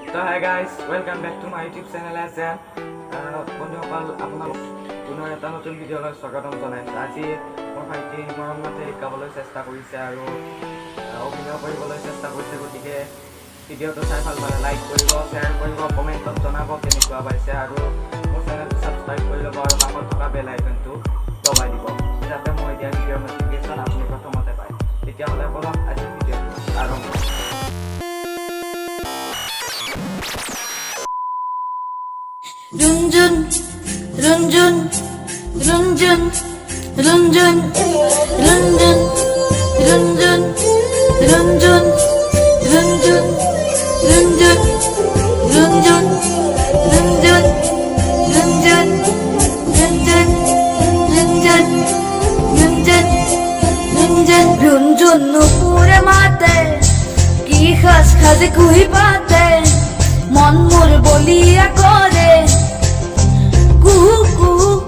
So hi guys, welcome back to my YouTube channel as বন্ধুসকল আপোনালোক পুনৰ এটা নতুন ভিডিঅ'লৈ স্বাগতম জনাইছোঁ। আজি মোৰ ভাইটি মৰমতে গাবলৈ চেষ্টা কৰিছে আৰু অভিনয় কৰিবলৈ চেষ্টা কৰিছে, গতিকে ভিডিঅ'টো চাই ভাল পালে লাইক কৰিব, শ্বেয়াৰ কৰিব, কমেণ্টত জনাব কেনেকুৱা পাইছে আৰু মোৰ চেনেলটো ছাবস্ক্ৰাইব কৰি ল'ব আৰু কাষত থকা বেল আইকনটো দবাই দিব যাতে মই দিয়া ভিডিঅ'ৰ নটিফিকেশ্যন আপুনি প্ৰথমতে পায়। তেতিয়াহ'লে বলক আজিৰ ভিডিঅ'টো আৰম্ভ কৰোঁ। Runjun, runjun, runjun, runjun, runjun, runjun, runjun, runjun, runjun, runjun, runjun, runjun, runjun, runjun, runjun, runjun, runjun nupure mate, ki khas khas kui pate, mon mor boliya kore.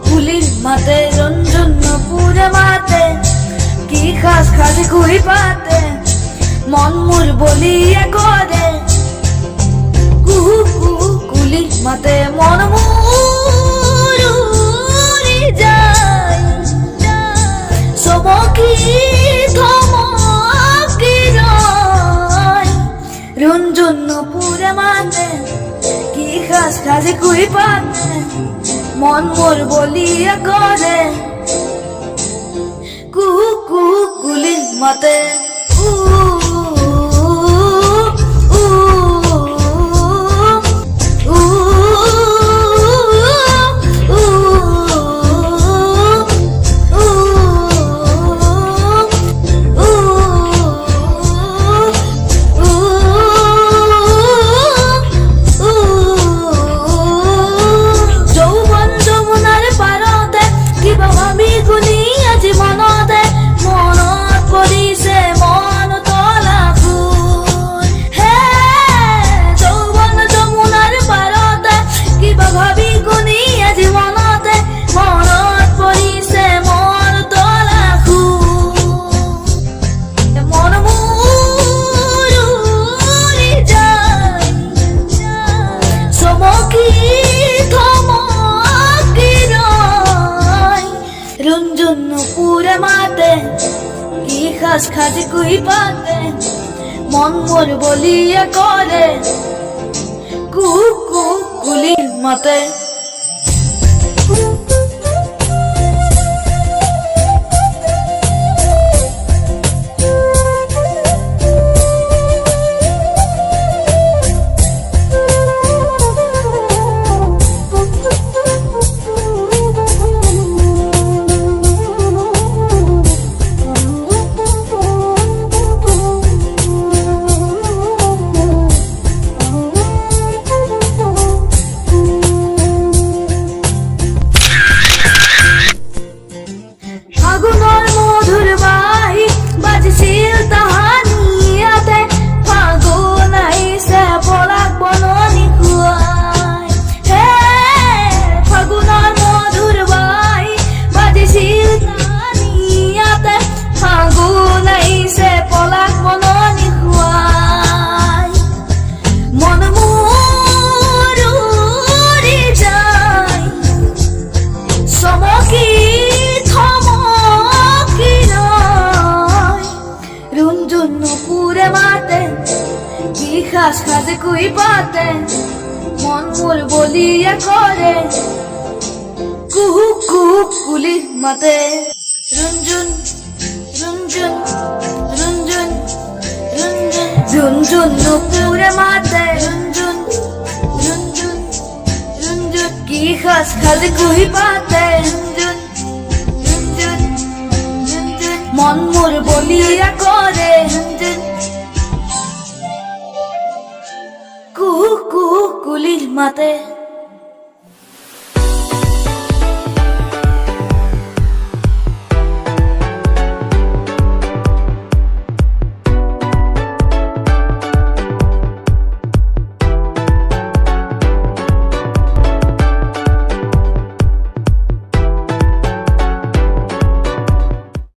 কুলির মাতে রঞ্জন পুরে মাতে কি খাস খাসি কুই পাতে মন মুর বলিয়া করে কুলির মাতে মন মুরি যায় সমকি থমকি যায় রঞ্জন পুরে মাতে কি খাস খাসি কুই পাতে মন মোর বলিয়া করে কুলির মাতে পুরে মাতে কি খাস খাসি কুই পাতে মন মোর বলিয়া করে কুলির মাতে খাস খাসে কুই পাতে মন মোর বলিয়া করে কুলির মাতে রঞ্জন রঞ্জন রঞ্জন রঞ্জন রঞ্জন নুপুরে মাতে রঞ্জন রঞ্জন রঞ্জন কি খাস খাসে কুই পাতে রঞ্জন রঞ্জন রঞ্জন মন মোর বলিয়া করে রঞ্জন কুলির মাতে